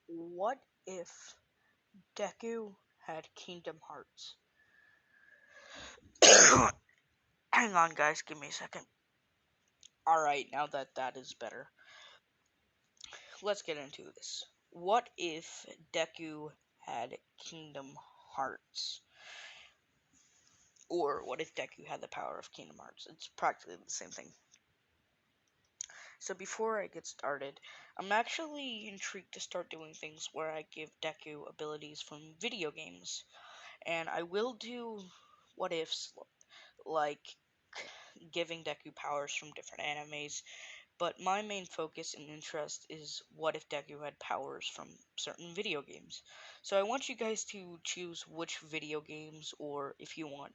What if Deku had Kingdom Hearts? Hang on, guys, give me a second. Alright, now that that is better, let's get into this. What if Deku had Kingdom Hearts? Or what if Deku had the power of Kingdom Hearts? It's practically the same thing. So before I get started, I'm actually intrigued to start doing things where I give Deku abilities from video games. And I will do what ifs, like giving Deku powers from different animes, but my main focus and interest is what if Deku had powers from certain video games. So I want you guys to choose which video games, or if you want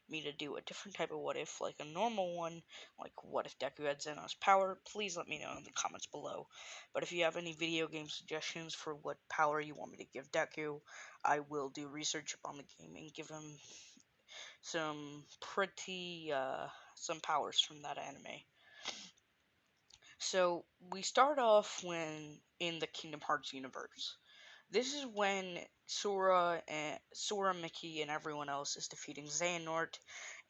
me to do a different type of what if, like a normal one, like what if Deku had Xenos power, please let me know in the comments below. But if you have any video game suggestions for what power you want me to give Deku, I will do research upon the game and give him some some powers from that anime. So we start off when in the Kingdom Hearts universe. This is when Sora, Mickey, and everyone else is defeating Xehanort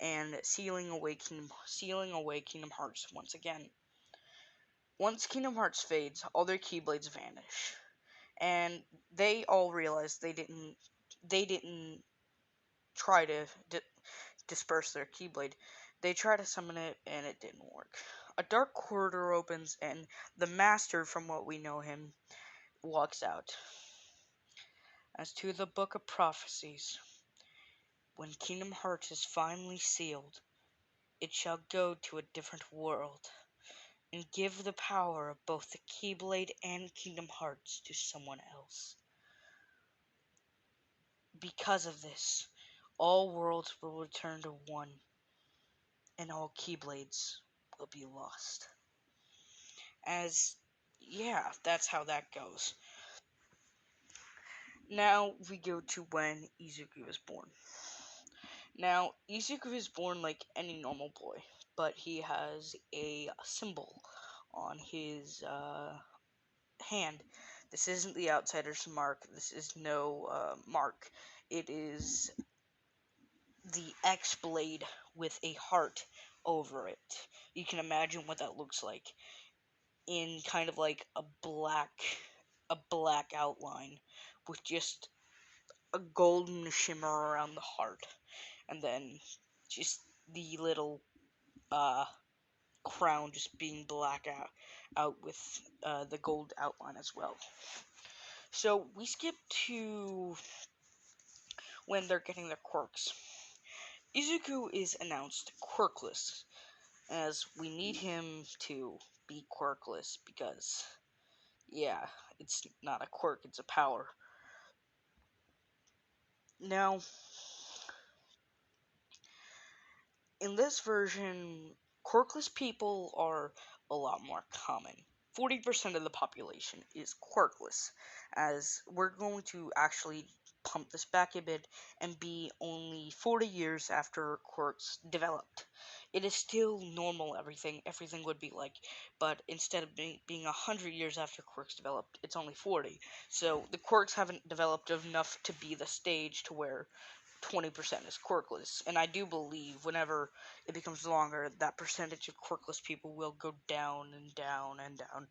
and sealing away Kingdom Hearts once again. Once Kingdom Hearts fades, all their Keyblades vanish, and they all realize they didn't try to disperse their Keyblade. They try to summon it, and it didn't work. A dark corridor opens, and the Master, from what we know him, walks out. As to the Book of Prophecies, when Kingdom Hearts is finally sealed, it shall go to a different world, and give the power of both the Keyblade and Kingdom Hearts to someone else. Because of this, all worlds will return to one, and all Keyblades will be lost. Yeah, that's how that goes. Now we go to when Izuku is born. Now, Izuku is born like any normal boy, but he has a symbol on his hand. This isn't the outsider's mark. This is no mark. It is the Xblade with a heart over it. You can imagine what that looks like in kind of like a black outline with just a golden shimmer around the heart, and then just the little crown just being black out with the gold outline as well. So we skip to when they're getting their quirks. Izuku is announced quirkless, as we need him to be quirkless because, yeah, it's not a quirk, it's a power. Now, in this version, quirkless people are a lot more common. 40% of the population is quirkless, as we're going to actually pump this back a bit and be only 40 years after quirks developed. It is still normal everything would be like, but instead of being 100 years after quirks developed, it's only 40. So the quirks haven't developed enough to be the stage to where 20% is quirkless, and I do believe whenever it becomes longer, that percentage of quirkless people will go down and down and down.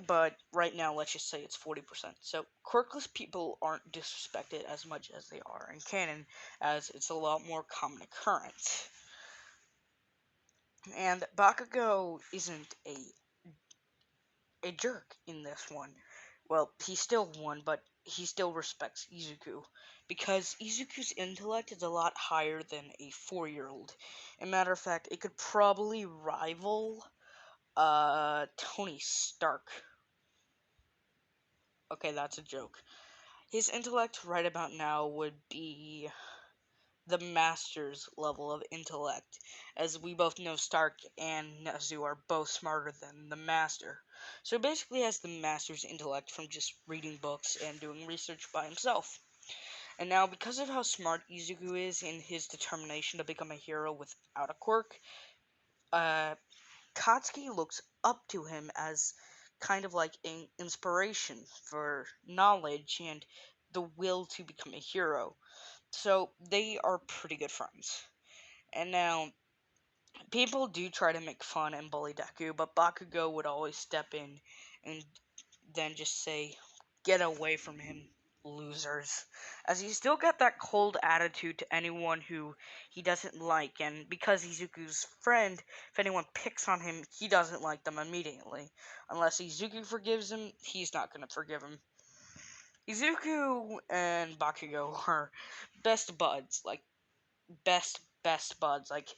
But right now, let's just say it's 40%. So quirkless people aren't disrespected as much as they are in canon, as it's a lot more common occurrence. And Bakugo isn't a jerk in this one. Well, he still won, but he still respects Izuku, because Izuku's intellect is a lot higher than a 4-year-old. As a matter of fact, it could probably rival Tony Stark. Okay, that's a joke. His intellect right about now would be the Master's level of intellect, as we both know Stark and Nezu are both smarter than the Master. So he basically has the Master's intellect from just reading books and doing research by himself. And now, because of how smart Izuku is in his determination to become a hero without a quirk, Katsuki looks up to him, as kind of like an inspiration for knowledge and the will to become a hero. So they are pretty good friends. And now, people do try to make fun and bully Deku, but Bakugo would always step in and then just say, "Get away from him, losers." As he still got that cold attitude to anyone who he doesn't like, and because Izuku's friend, if anyone picks on him, he doesn't like them immediately. Unless Izuku forgives him, he's not gonna forgive him. Izuku and Bakugo are best buds, like best buds, like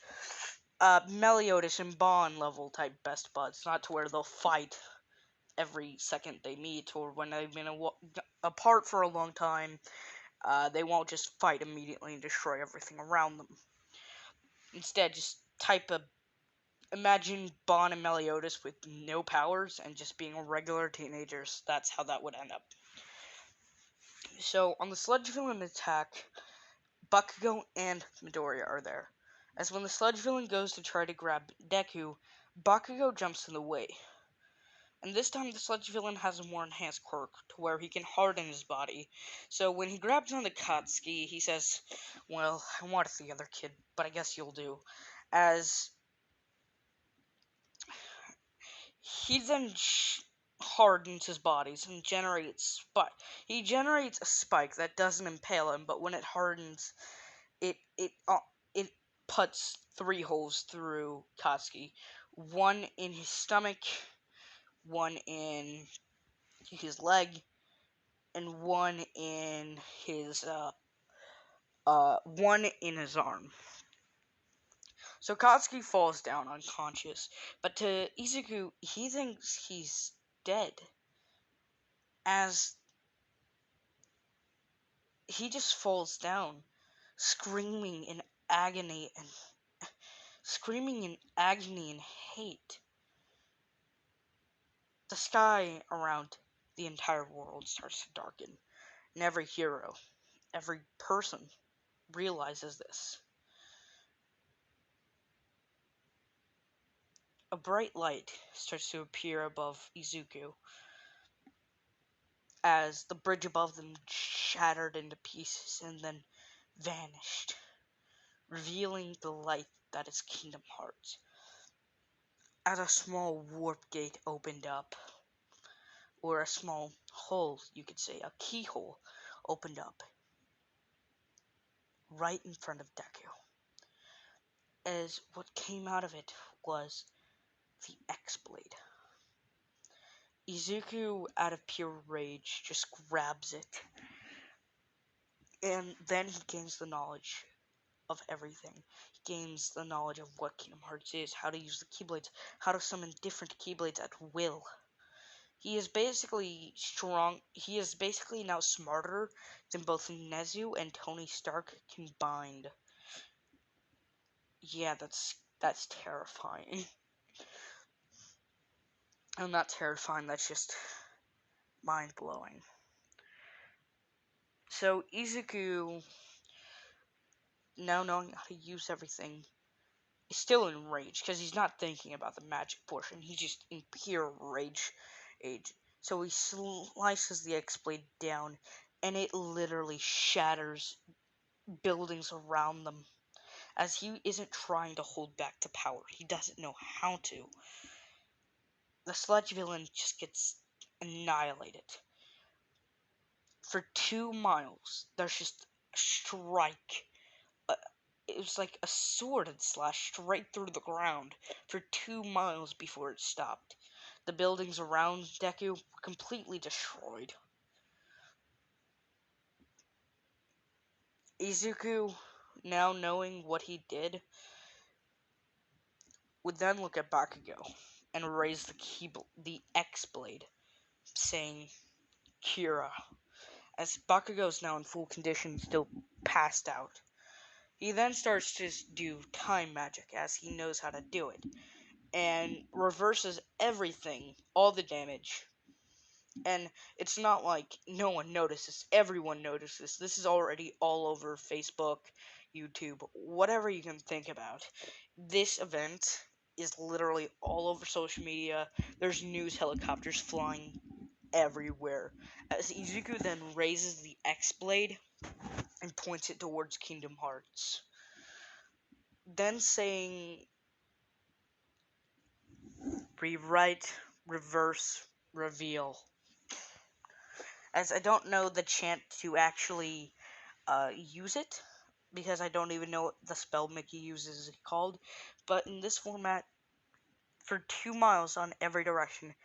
Meliodas and Bond level type best buds, not to where they'll fight every second they meet, or when they've been apart for a long time, they won't just fight immediately and destroy everything around them. Instead, just imagine Bon and Meliodas with no powers and just being regular teenagers. That's how that would end up. So, on the Sludge Villain attack, Bakugo and Midoriya are there. As when the Sludge Villain goes to try to grab Deku, Bakugo jumps in the way. And this time the Sludge Villain has a more enhanced quirk to where he can harden his body. So when he grabs onto Katsuki, he says, "Well, I wanted the other kid, but I guess you'll do." As he then hardens his bodies and he generates a spike that doesn't impale him, but when it hardens, it puts 3 holes through Katsuki. One in his stomach, one in his leg, and one in his arm. So Katsuki falls down unconscious, but to Izuku, he thinks he's dead, as he just falls down, screaming in agony and hate. The sky around the entire world starts to darken, and every hero, every person realizes this. A bright light starts to appear above Izuku, as the bridge above them shattered into pieces and then vanished, revealing the light that is Kingdom Hearts. As a small warp gate opened up, or a small hole, you could say, a keyhole opened up right in front of Deku, as what came out of it was the Xblade. Izuku, out of pure rage, just grabs it, and then he gains the knowledge of everything. He gains the knowledge of what Kingdom Hearts is, how to use the Keyblades, how to summon different Keyblades at will. He is basically now smarter than both Nezu and Tony Stark combined. Yeah, that's terrifying. I'm not terrifying, that's just mind-blowing. So Izuku, now knowing how to use everything, is still enraged because he's not thinking about the magic portion. He's just in pure rage. So he slices the X-Blade down, and it literally shatters buildings around them. As he isn't trying to hold back the power, he doesn't know how to. The Sludge Villain just gets annihilated. For 2 miles, there's just a strike. It was like a sword had slashed straight through the ground for 2 miles before it stopped. The buildings around Deku were completely destroyed. Izuku, now knowing what he did, would then look at Bakugo and raise the X-Blade, saying, "Kira." As Bakugo is now in full condition, still passed out. He then starts to do time magic, as he knows how to do it, and reverses everything, all the damage. And it's not like no one notices. Everyone notices. This is already all over Facebook, YouTube, whatever you can think about. This event is literally all over social media. There's news helicopters flying everywhere. As Izuku then raises the Xblade and points it towards Kingdom Hearts. Then saying, rewrite, reverse, reveal. As I don't know the chant to actually use it, because I don't even know what the spell Mickey uses is called, but in this format, for 2 miles on every direction,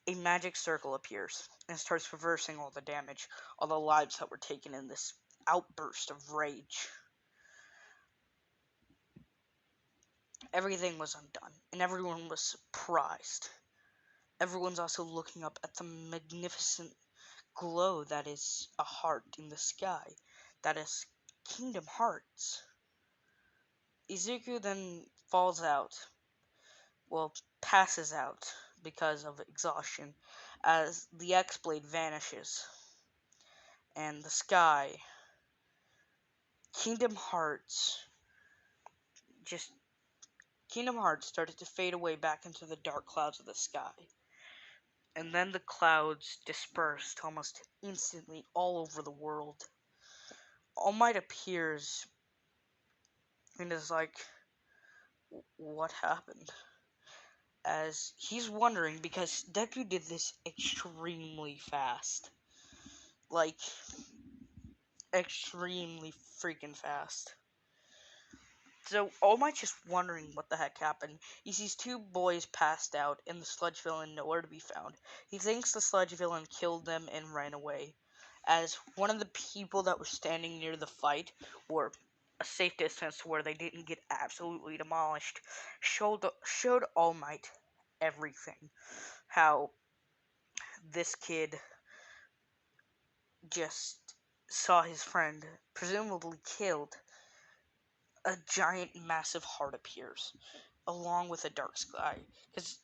a magic circle appears and starts reversing all the damage, all the lives that were taken in this outburst of rage. Everything was undone, and everyone was surprised. Everyone's also looking up at the magnificent glow that is a heart in the sky, that is Kingdom Hearts. Izuku then falls out, well, passes out because of exhaustion, as the X-Blade vanishes, and the sky, Kingdom Hearts, just, Kingdom Hearts started to fade away back into the dark clouds of the sky. And then the clouds dispersed almost instantly all over the world. All Might appears and is like, what happened? As he's wondering because Deku did this extremely fast. Like, extremely freaking fast. So All Might's just wondering what the heck happened. He sees 2 boys passed out and the sludge villain nowhere to be found. He thinks the sludge villain killed them and ran away, as one of the people that were standing near the fight, or a safe distance where they didn't get absolutely demolished, showed All Might everything. How this kid just saw his friend, presumably killed. A giant, massive heart appears, along with a dark sky. Because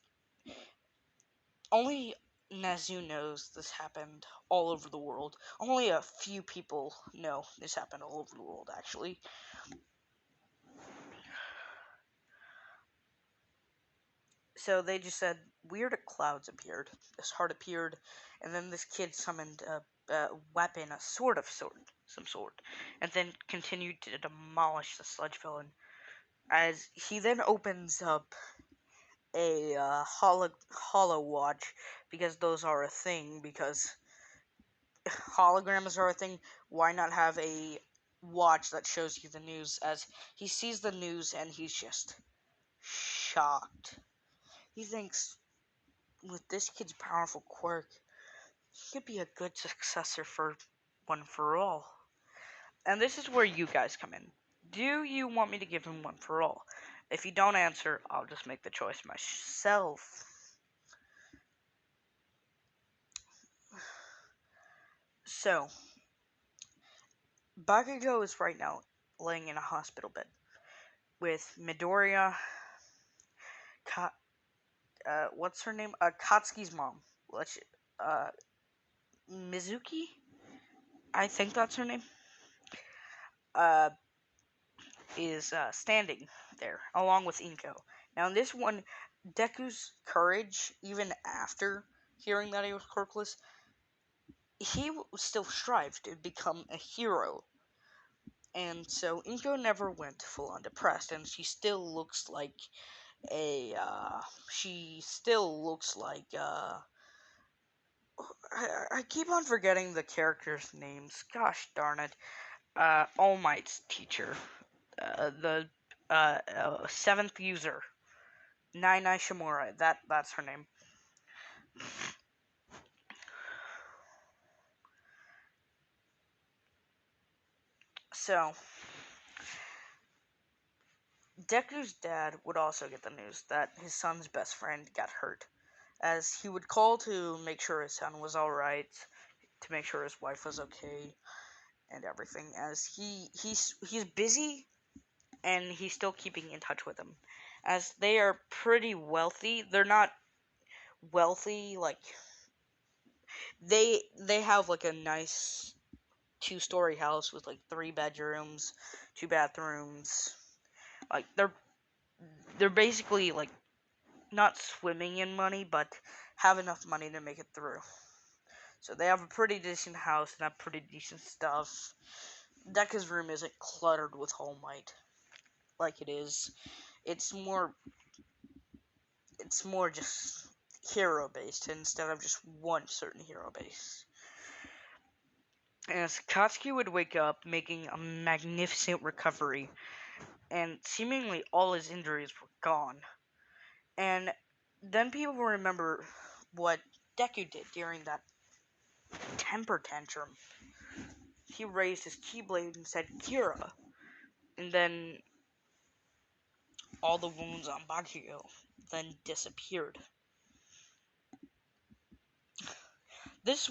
only Nezu knows this happened all over the world. Only a few people know this happened all over the world, actually. So they just said, weird clouds appeared, this heart appeared, and then this kid summoned a weapon, a sword of some sort, and then continued to demolish the sludge villain. As he then opens up a hollow watch, because those are a thing, because holograms are a thing, why not have a watch that shows you the news? As he sees the news and he's just shocked. He thinks, with this kid's powerful quirk, he could be a good successor for One for All. And this is where you guys come in. Do you want me to give him One for All? If you don't answer, I'll just make the choice myself. So, Bakugo is right now laying in a hospital bed with Midoriya, what's her name? Katsuki's mom. Mizuki? I think that's her name. Is standing there, along with Inko. Now, in this one, Deku's courage, even after hearing that he was quirkless, he still strived to become a hero. And so Inko never went full on depressed, and she still looks like I keep on forgetting the characters' names. Gosh darn it. All Might's teacher. The 7th user. Nai Shimura. That's her name. So, Deku's dad would also get the news that his son's best friend got hurt, as he would call to make sure his son was alright, to make sure his wife was okay, and everything, as he's busy, and he's still keeping in touch with them, as they are pretty wealthy. They're not wealthy, like, they have, like, a nice 2-story house with, like, 3 bedrooms, 2 bathrooms. Like, they're basically, like, not swimming in money, but have enough money to make it through. So they have a pretty decent house and have pretty decent stuff. Deku's room isn't cluttered with All Might like it is. It's more just hero based instead of just one certain hero base. And Sakatsuki would wake up making a magnificent recovery, and seemingly all his injuries were gone. And then people will remember what Deku did during that temper tantrum. He raised his Keyblade and said, Kira. And then all the wounds on Bakugo then disappeared. This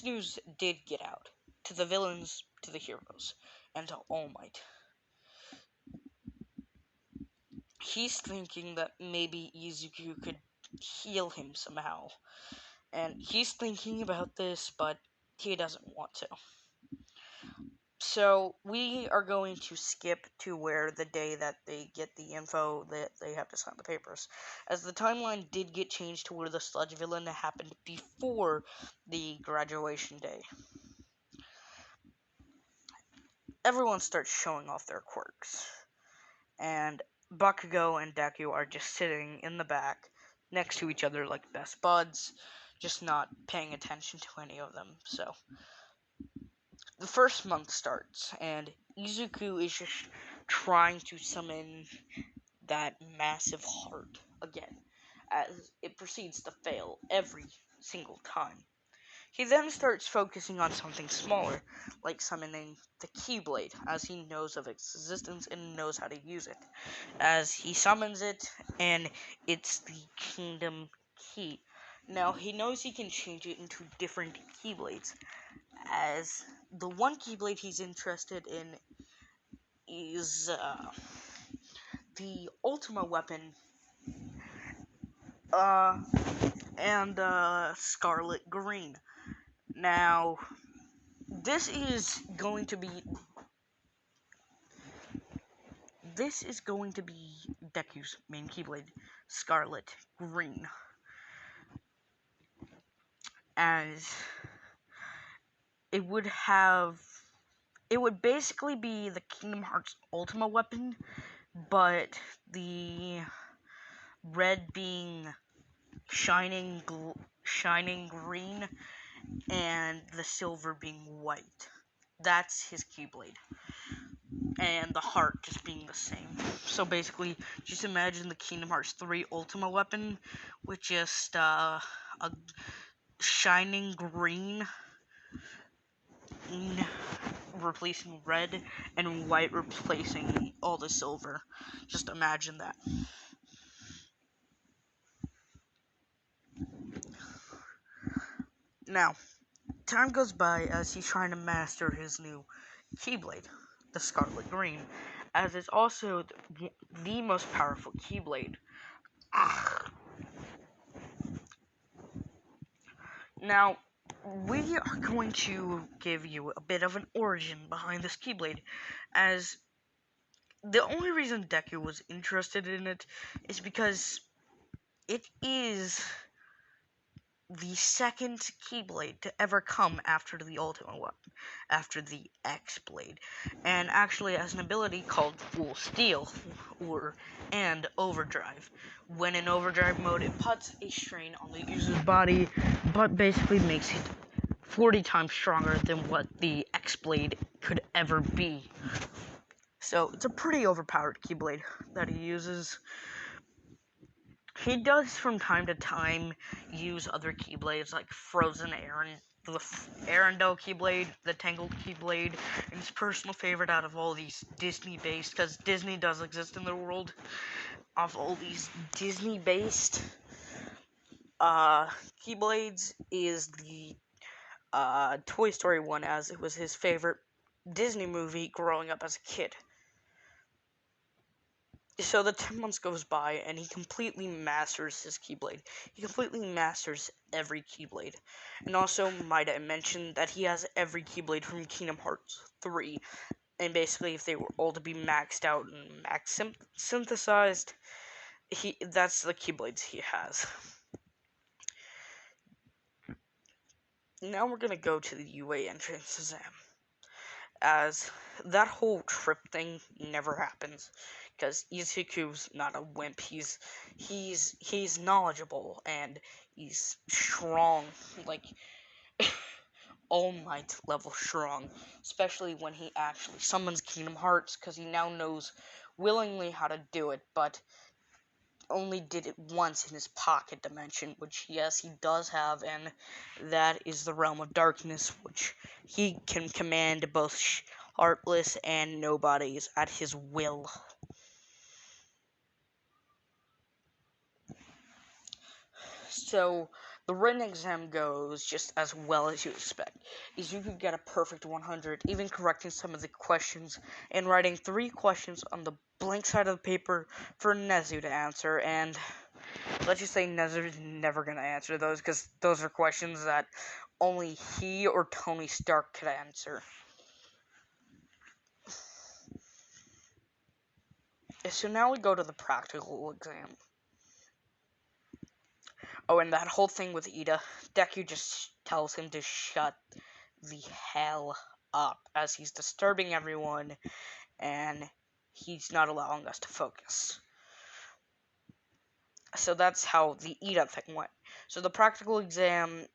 news did get out to the villains, to the heroes, and to All Might. He's thinking that maybe Izuku could heal him somehow. And he's thinking about this, but he doesn't want to. So we are going to skip to where the day that they get the info that they have to sign the papers, as the timeline did get changed to where the sludge villain happened before the graduation day. Everyone starts showing off their quirks, and Bakugo and Deku are just sitting in the back next to each other like best buds, just not paying attention to any of them. So the first month starts, and Izuku is just trying to summon that massive heart again, as it proceeds to fail every single time. He then starts focusing on something smaller, like summoning the Keyblade, as he knows of its existence and knows how to use it. As he summons it, and it's the Kingdom Key. Now, he knows he can change it into different Keyblades, as the one Keyblade he's interested in is the Ultima weapon, and Scarlet Green. Now, this is going to be Deku's main Keyblade, Scarlet Green, as it would basically be the Kingdom Hearts Ultima weapon, but the red being shining green, and the silver being white. That's his Keyblade. And the heart just being the same. So basically, just imagine the Kingdom Hearts 3 Ultima weapon with just a shining green replacing red, and white replacing all the silver. Just imagine that. Now, time goes by as he's trying to master his new Keyblade, the Scarlet Green, as it's also the most powerful Keyblade. Now, we are going to give you a bit of an origin behind this Keyblade, as the only reason Deku was interested in it is because it is the second Keyblade to ever come after the Ultima weapon, after the Xblade, and actually has an ability called Full Steel, and Overdrive. When in Overdrive mode, it puts a strain on the user's body, but basically makes it 40 times stronger than what the Xblade could ever be. So, it's a pretty overpowered Keyblade that he uses. He does from time to time use other Keyblades like Frozen the Arendelle Keyblade, the Tangled Keyblade, and his personal favorite out of all these Disney-based, because Disney does exist in the world, of all these Disney-based Keyblades is the Toy Story one, as it was his favorite Disney movie growing up as a kid. So the 10 months goes by, and he completely masters his Keyblade. He completely masters every Keyblade. And also, might I mention that he has every Keyblade from Kingdom Hearts 3. And basically, if they were all to be maxed out and synthesized, that's the Keyblades he has. Now we're gonna go to the UA entrance exam, as that whole trip thing never happens, because Izuku's not a wimp. He's knowledgeable and he's strong, like All Might level strong, especially when he actually summons Kingdom Hearts, because he now knows willingly how to do it, but only did it once in his pocket dimension, which yes, he does have, and that is the Realm of Darkness, which he can command both Heartless and Nobodies at his will. So, the written exam goes just as well as you expect. Izuku got a perfect 100, even correcting some of the questions, and writing 3 questions on the blank side of the paper for Nezu to answer, and let's just say Nezu's never gonna answer those, because those are questions that only he or Tony Stark could answer. So now we go to the practical exam. Oh, and that whole thing with Ida, Deku just tells him to shut the hell up, as he's disturbing everyone, and he's not allowing us to focus. So that's how the Ida thing went. So the practical exam,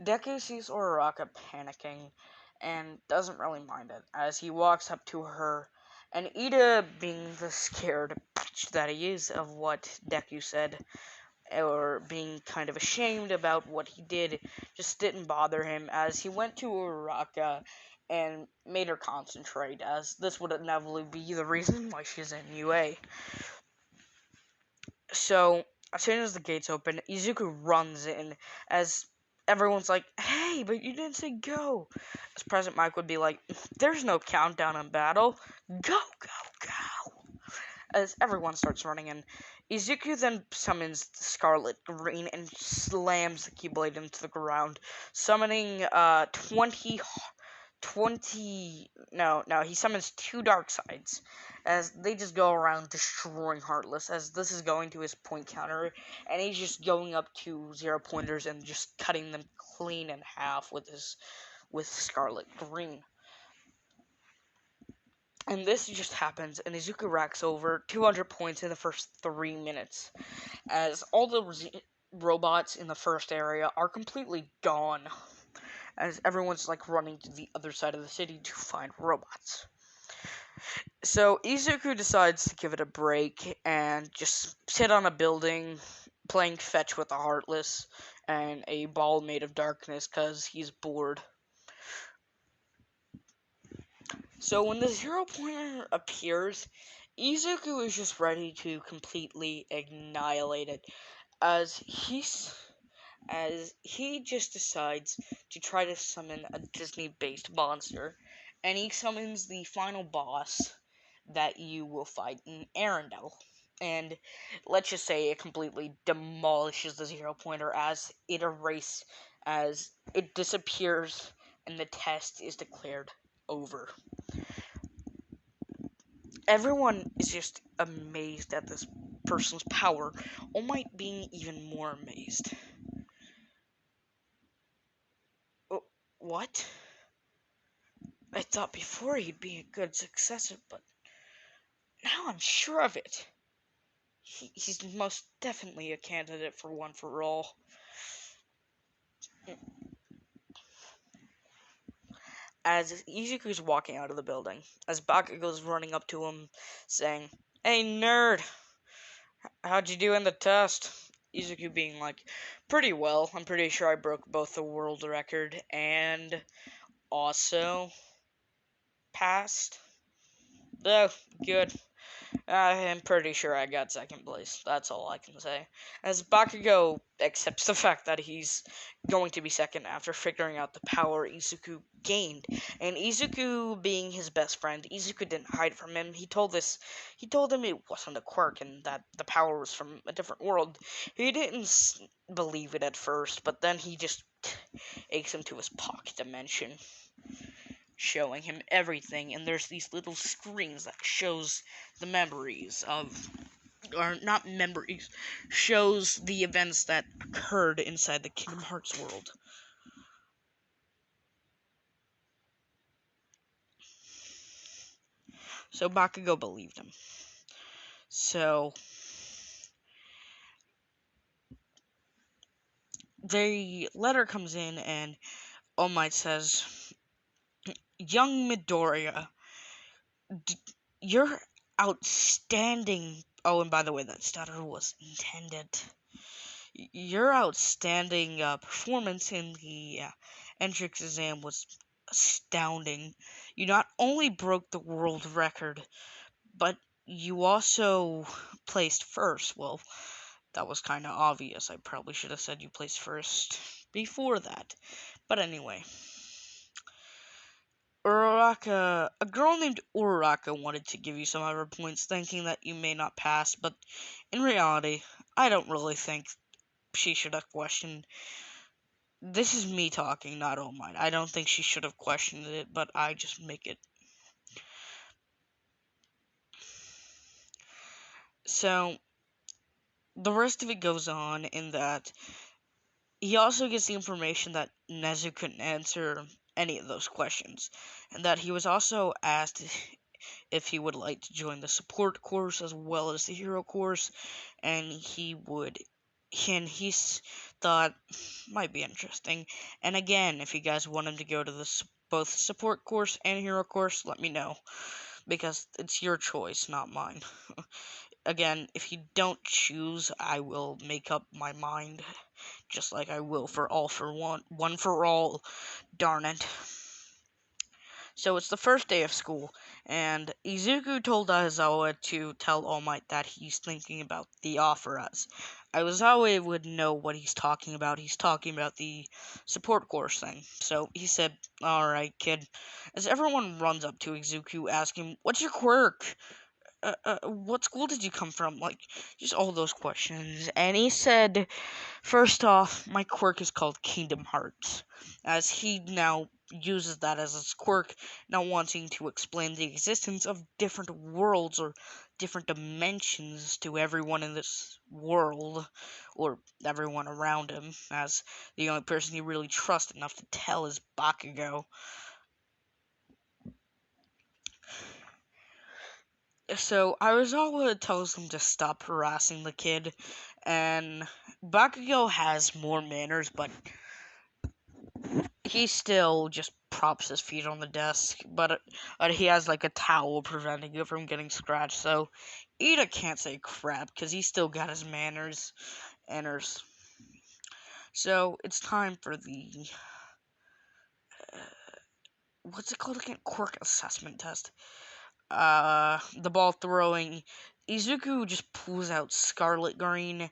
Deku sees Uraraka panicking, and doesn't really mind it, as he walks up to her, and Ida, being the scared bitch that he is of what Deku said, or being kind of ashamed about what he did, just didn't bother him, as he went to Uraraka and made her concentrate, as this would inevitably be the reason why she's in UA. So, as soon as the gates open, Izuku runs in, as everyone's like, hey, but you didn't say go. As President Mike would be like, there's no countdown in battle. Go, go, go. As everyone starts running in, Izuku then summons the Scarlet Green and slams the Keyblade into the ground, summoning 20, no, he summons 2 dark sides, as they just go around destroying Heartless, as this is going to his point counter, and he's just going up to 0 pointers and just cutting them clean in half with Scarlet Green. And this just happens, and Izuku racks over 200 points in the first 3 minutes, as all the robots in the first area are completely gone, as everyone's like running to the other side of the city to find robots. So Izuku decides to give it a break and just sit on a building playing fetch with the Heartless and a ball made of darkness because he's bored. So when the 0 pointer appears, Izuku is just ready to completely annihilate it, as he just decides to try to summon a Disney-based monster, and he summons the final boss that you will fight in Arendelle. And let's just say it completely demolishes the 0 pointer, as it disappears and the test is declared over. Everyone is just amazed at this person's power, All Might being even more amazed. What? I thought before he'd be a good successor, but now I'm sure of it. He's most definitely a candidate for One for All. As Izuku's walking out of the building, as Bakugo's running up to him, saying, "Hey, nerd! How'd you do in the test?" Izuku being like, "Pretty well. I'm pretty sure I broke both the world record and also passed." "Oh, good. I'm pretty sure I got 2nd place. That's all I can say." As Bakugo accepts the fact that he's going to be 2nd after figuring out the power Izuku gained. And Izuku being his best friend, Izuku didn't hide from him. He told him it wasn't a quirk and that the power was from a different world. He didn't believe it at first, but then he just takes him to his pocket dimension, showing him everything, and there's these little screens that shows the memories of or not memories, shows the events that occurred inside the Kingdom Hearts world. So Bakugo believed him. So the letter comes in and All Might says, "Young Midoriya, you're outstanding." Oh, and by the way, that stutter was intended. Your outstanding performance in the entrance exam was astounding. You not only broke the world record, but you also placed first. Well, that was kind of obvious. I probably should have said you placed first before that. But anyway. A girl named Uraraka wanted to give you some other points, thinking that you may not pass, but in reality, I don't really think she should have questioned. This is me talking, not All Might. I don't think she should have questioned it, but I just make it. So, the rest of it goes on in that he also gets the information that Nezu couldn't answer any of those questions, and that he was also asked if he would like to join the support course as well as the hero course, and he thought might be interesting. And again, if you guys want him to go to the both support course and hero course, let me know, because it's your choice, not mine. Again, if you don't choose, I will make up my mind, just like I will for All for One for All. Darn it. So it's the first day of school, and Izuku told Aizawa to tell All Might that he's thinking about the offer, as Aizawa would know what he's talking about. He's talking about the support course thing. So he said, "Alright, kid." As everyone runs up to Izuku asking, "What's your quirk? What school did you come from?" Like, just all those questions. And he said, "First off, my quirk is called Kingdom Hearts," as he now uses that as his quirk, now wanting to explain the existence of different worlds or different dimensions to everyone in this world, or everyone around him, as the only person he really trusts enough to tell is Bakugo. So Aizawa tells him to stop harassing the kid, and Bakugo has more manners, but he still just props his feet on the desk, but he has like a towel preventing it from getting scratched, so Ida can't say crap, because he's still got his manners. So it's time for the, what's it called again? Quirk assessment test. The ball throwing. Izuku just pulls out Scarlet Green,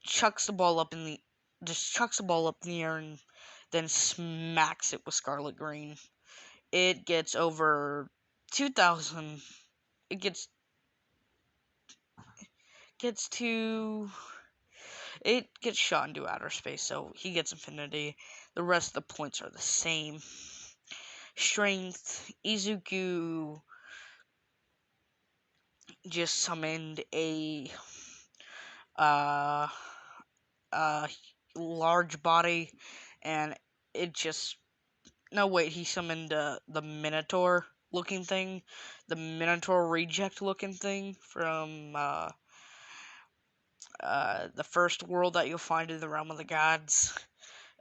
chucks the ball up in the, air, and then smacks it with Scarlet Green. It gets over 2,000. It gets shot into outer space, so he gets infinity. The rest of the points are the same. Strength, Izuku just summoned a uh large body, and it just, no, wait, he summoned the Minotaur looking thing, the Minotaur reject looking thing from the first world that you'll find in the Realm of the Gods,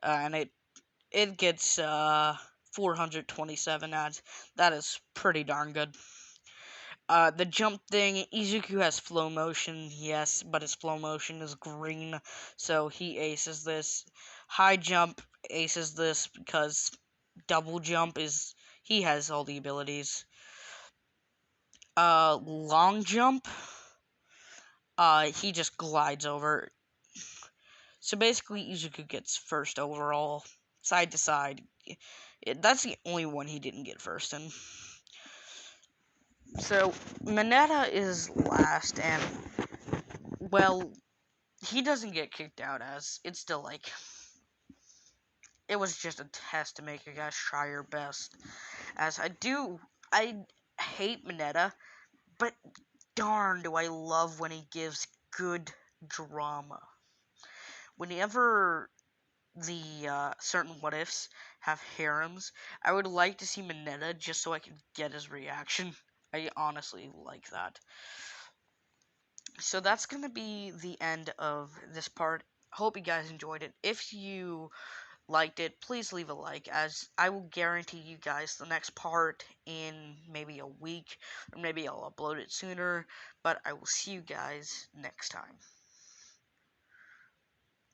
and it gets 427 adds. That is pretty darn good. The jump thing, Izuku has flow motion, yes, but his flow motion is green, so he aces this. High jump aces this because double jump is, he has all the abilities. Long jump, he just glides over. So basically, Izuku gets first overall, side to side. That's the only one he didn't get first in. So, Mineta is last, and, well, he doesn't get kicked out, as it's still like, it was just a test to make you guys try your best. As I hate Mineta, but darn do I love when he gives good drama. Whenever the certain what ifs have harems, I would like to see Mineta just so I can get his reaction. I honestly like that. So that's gonna be the end of this part. Hope you guys enjoyed it. If you liked it, please leave a like, as I will guarantee you guys the next part in maybe a week, or maybe I'll upload it sooner, but I will see you guys next time.